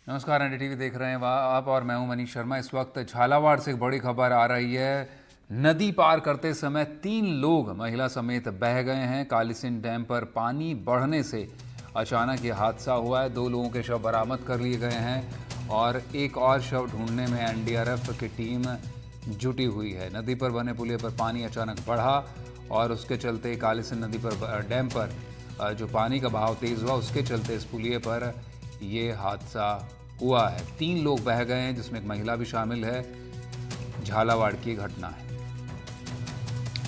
नमस्कार, एनडीटीवी देख रहे हैं आप और मैं हूं मनीष शर्मा। इस वक्त झालावाड़ से एक बड़ी खबर आ रही है। नदी पार करते समय 3 लोग महिला समेत बह गए हैं। कालीसिंध डैम पर पानी बढ़ने से अचानक ये हादसा हुआ है। 2 लोगों के शव बरामद कर लिए गए हैं और एक और शव ढूंढने में एनडीआरएफ की टीम जुटी हुई है। नदी पर बने पुलिया पर पानी अचानक बढ़ा और उसके चलते कालीसिंध नदी पर डैम पर जो पानी का बहाव तेज़ हुआ, उसके चलते इस पुलिये पर ये हादसा हुआ है। 3 लोग बह गए हैं, जिसमें एक महिला भी शामिल है। झालावाड़ की घटना है।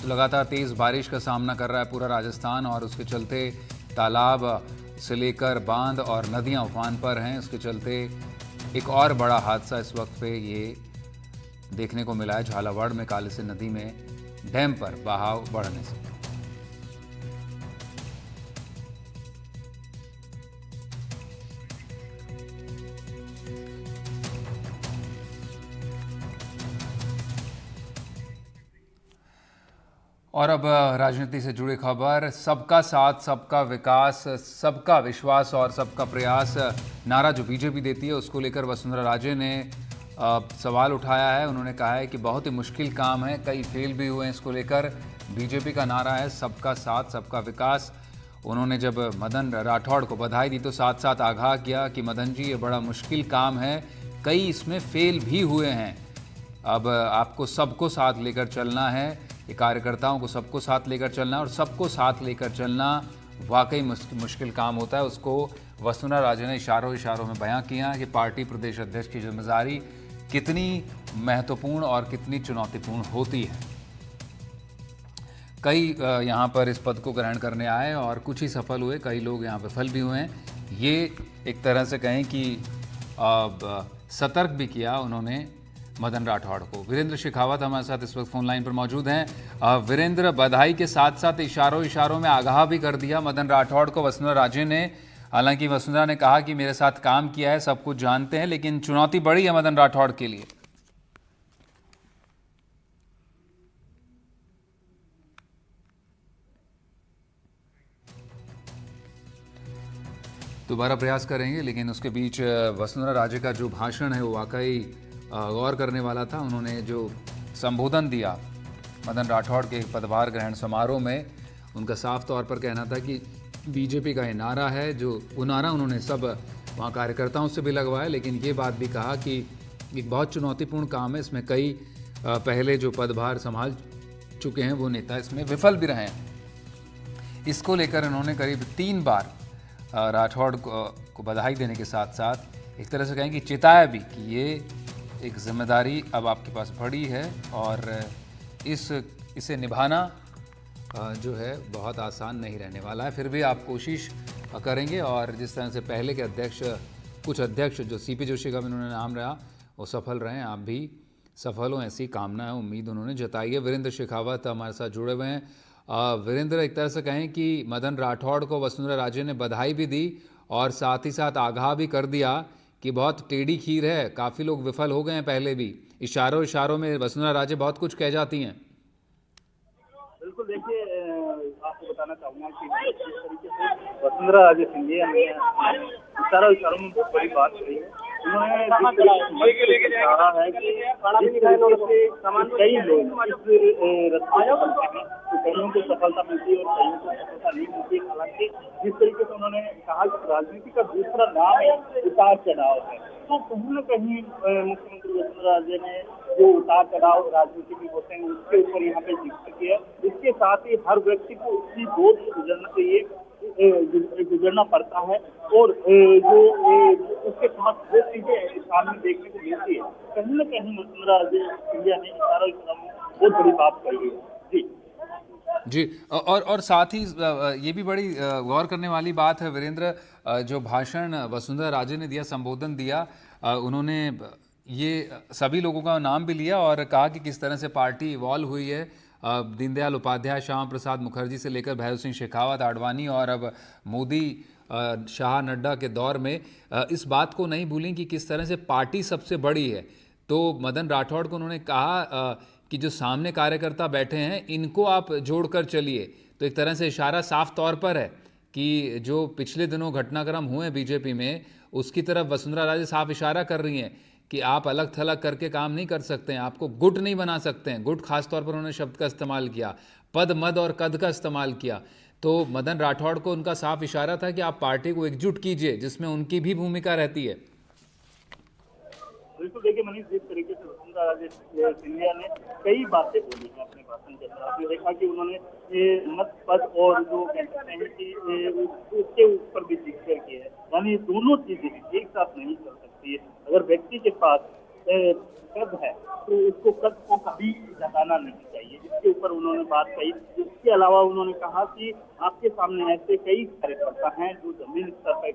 तो लगातार तेज बारिश का सामना कर रहा है पूरा राजस्थान और उसके चलते तालाब से लेकर बांध और नदियां उफान पर हैं। उसके चलते एक और बड़ा हादसा इस वक्त पे ये देखने को मिला है झालावाड़ में कालीसिंध नदी में डैम पर बहाव बढ़ने से। और अब राजनीति से जुड़ी खबर। सबका साथ, सबका विकास, सबका विश्वास और सबका प्रयास नारा जो बीजेपी देती है, उसको लेकर वसुंधरा राजे ने सवाल उठाया है। उन्होंने कहा है कि बहुत ही मुश्किल काम है, कई फेल भी हुए हैं इसको लेकर। बीजेपी का नारा है सबका साथ, सबका विकास। उन्होंने जब मदन राठौड़ को बधाई दी तो साथ साथ आगाह किया कि मदन जी, ये बड़ा मुश्किल काम है, कई इसमें फेल भी हुए हैं। अब आपको सबको साथ लेकर चलना है, ये कार्यकर्ताओं को सबको साथ लेकर चलना है और सबको साथ लेकर चलना वाकई मुश्किल काम होता है। उसको वसुंधरा राजे ने इशारों इशारों में बयां किया कि पार्टी प्रदेश अध्यक्ष की जिम्मेदारी कितनी महत्वपूर्ण और कितनी चुनौतीपूर्ण होती है। कई यहाँ पर इस पद को ग्रहण करने आए और कुछ ही सफल हुए, कई लोग यहाँ पर विफल भी हुए हैं। ये एक तरह से कहें कि सतर्क भी किया उन्होंने मदन राठौड़ को। वीरेंद्र शेखावत हमारे साथ इस वक्त फोन लाइन पर मौजूद हैं। वीरेंद्र, बधाई के साथ साथ इशारों इशारों में आगाह भी कर दिया मदन राठौड़ को वसुंधरा राजे ने। हालांकि वसुंधरा ने कहा कि मेरे साथ काम किया है, सब कुछ जानते हैं, लेकिन चुनौती बड़ी है मदन राठौड़ के लिए। दोबारा प्रयास करेंगे, लेकिन उसके बीच वसुंधरा राजे का जो भाषण है वो वाकई गौर करने वाला था। उन्होंने जो संबोधन दिया मदन राठौड़ के पदभार ग्रहण समारोह में, उनका साफ तौर पर कहना था कि बीजेपी का ये नारा है। जो वो नारा उन्होंने सब वहाँ कार्यकर्ताओं से भी लगवाया, लेकिन ये बात भी कहा कि एक बहुत चुनौतीपूर्ण काम है, इसमें कई पहले जो पदभार संभाल चुके हैं वो नेता इसमें विफल भी रहे हैं। इसको लेकर उन्होंने करीब 3 बार राठौड़ को बधाई देने के साथ साथ एक तरह से कहें कि चिताया भी कि ये एक जिम्मेदारी अब आपके पास बड़ी है और इसे निभाना जो है बहुत आसान नहीं रहने वाला है। फिर भी आप कोशिश करेंगे और जिस तरह से पहले के कुछ अध्यक्ष जो सीपी जोशी का भी उन्होंने नाम रहा, वो सफल रहे, आप भी सफल हो, ऐसी कामना है, उम्मीद उन्होंने जताई है। वीरेंद्र शेखावत हमारे साथ जुड़े हुए हैं। वीरेंद्र, एक तरह से कहें कि मदन राठौड़ को वसुंधरा राजे ने बधाई भी दी और साथ ही साथ आगाह भी कर दिया कि बहुत टेढ़ी खीर है, काफ़ी लोग विफल हो गए हैं पहले भी। इशारों इशारों में वसुंधरा राजे बहुत कुछ कह जाती हैं। बिल्कुल, देखिए आपको बताना चाहूंगा कि जिस तरीके से वसुंधरा राजे सिंधिया ने इशारों इशारों में बहुत बड़ी बात कही है। उन्होंने कहा है कि जिस तरीके से कई लोग इस रास्ते पर चलते हैं तो कईयों को सफलता मिलती है और कईयों को सफलता नहीं मिलती। हालांकि जिस तरीके से उन्होंने कहा कि राजनीति का दूसरा नाम है उतार चढ़ाव है, तो कहीं न कहीं मुख्यमंत्री वसुंधरा राजे ने जो उतार चढ़ाव राजनीति में होते हैं उसके ऊपर यहाँ पे जिक्र किया। इसके साथ ही हर व्यक्ति को उसकी दौर से गुजरना चाहिए, गुजरना पड़ता है और जो उसके समक्ष जो चीजें सामने देखने को मिलती है, कहीं न कहीं वसुंधरा राजे सिंधिया ने इशारा बहुत बड़ी बात कही है। जी जी, और साथ ही ये भी बड़ी गौर करने वाली बात है वीरेंद्र, जो भाषण वसुंधरा राजे ने दिया, संबोधन दिया, उन्होंने ये सभी लोगों का नाम भी लिया और कहा कि किस तरह से पार्टी इवॉल्व हुई है। दीनदयाल उपाध्याय, श्यामा प्रसाद मुखर्जी से लेकर भैरव सिंह शेखावत, आडवाणी और अब मोदी, शाह, नड्डा के दौर में इस बात को नहीं भूलें कि किस तरह से पार्टी सबसे बड़ी है। तो मदन राठौड़ को उन्होंने कहा कि जो सामने कार्यकर्ता बैठे हैं इनको आप जोड़कर चलिए। तो एक तरह से इशारा साफ तौर पर है कि जो पिछले दिनों घटनाक्रम हुए बीजेपी में, उसकी तरफ वसुंधरा राजे साफ इशारा कर रही हैं कि आप अलग थलग करके काम नहीं कर सकते हैं, आपको गुट नहीं बना सकते हैं। गुट खासतौर पर उन्होंने शब्द का इस्तेमाल किया, पद मद और कद का इस्तेमाल किया। तो मदन राठौड़ को उनका साफ इशारा था कि आप पार्टी को एकजुट कीजिए, जिसमें उनकी भी भूमिका रहती है। बिल्कुल देखिए मनीष, जिस तरीके से वसुंधरा राजे सिंधिया ने कई बातें बोली हैं अपने भाषण के अंदर, आपने देखा कि उन्होंने मत पद और जो कह सकते हैं कि उसके ऊपर भी जिक्र किया है। यानी दोनों चीजें एक साथ नहीं चल सकती है। अगर व्यक्ति के पास पद है तो उसको पद को कभी जताना नहीं चाहिए, इसके ऊपर उन्होंने बात कही। इसके अलावा उन्होंने कहा कि आपके सामने ऐसे कई कार्यकर्ता हैं जो जमीन स्तर पर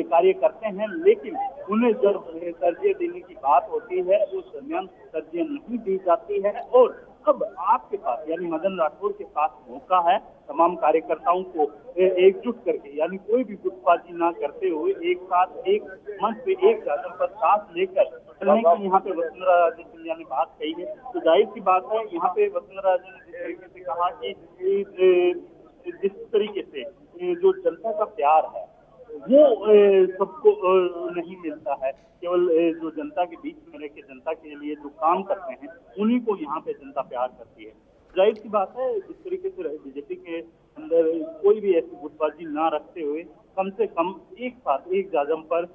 कार्य करते हैं, लेकिन उन्हें जब तरजीह देने की बात होती है उस दरमियान तरजीह नहीं दी जाती है। और अब आपके पास यानी मदन राठौड़ के पास मौका है तमाम कार्यकर्ताओं को एकजुट करके, यानी कोई भी गुटबाजी ना करते हुए एक साथ एक मंच पे एक जगह पर सांस लेकर चलने की यहाँ पे वसुंधरा राजे सिंधिया ने बात कही है। तो जाहिर सी बात है यहाँ पे वसुंधरा राजे ने जिस तरीके से कहा कि जिस तरीके से जो जनता का प्यार है वो सबको नहीं मिलता है। केवल जो जनता के बीच में रह के जनता के लिए जो काम करते हैं उन्हीं को यहाँ पे जनता प्यार करती है। जाहिर सी बात है जिस तरीके से बीजेपी के अंदर कोई भी ऐसी गुटबाजी ना रखते हुए कम से कम एक साथ एक जाजम पर